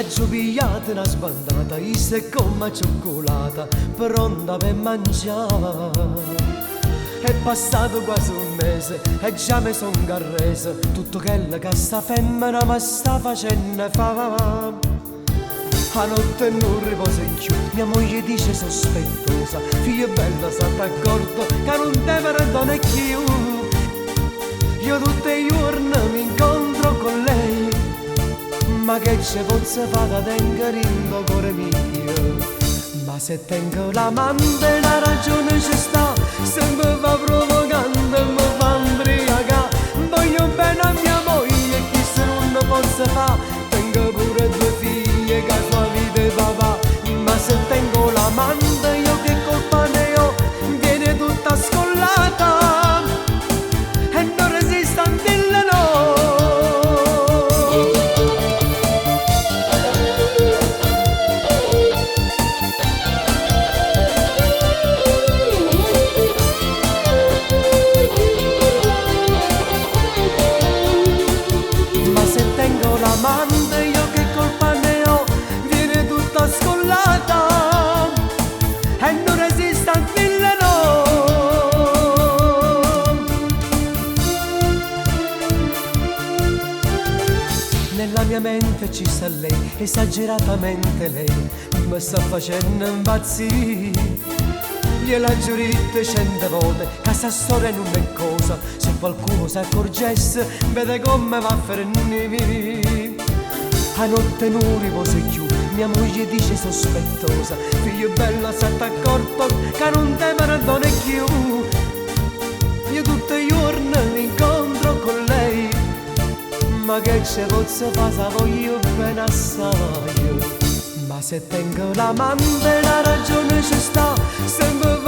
Ho pigliato una sbandata, e come cioccolata, pronta per mangiare. È passato quasi un mese e già mi son garresa tutto quello che sta femmina mi sta facendo fame. A notte non riposa più, mia moglie dice sospettosa, figlio bello sta d'accordo che non te perdona più. Io tutti i giorni mi incontro con lei, ma che ci posso fare, tengo rindo cuore mio. Ma se tengo l'amante una ragione ci sta, se mi va provocando mi fa imbriaca. Voglio bene a mia moglie e chi se non posso fa, tengo pure due figlie che sua vita è papà. Ma se tengo l'amante io che colpa ne ho, viene tutta scollata e non resisto a dirle no. L'amante io che colpa ne ho, viene tutta scollata e non resiste a dirle no. Nella mia mente ci sta lei, esageratamente lei, mi sta facendo impazzire. Gliela giurite 100 volte che sta storia non è cosa, se qualcuno si accorgesse vede come va a finire. A notte non riposa più, mia moglie dice sospettosa, figlio bello sta accorto che non te perdona più. Io tutti i giorni mi incontro con lei, ma che ce posso fare se voglio bene assai. Ma se tengo l'amante la ragione ci sta, sempre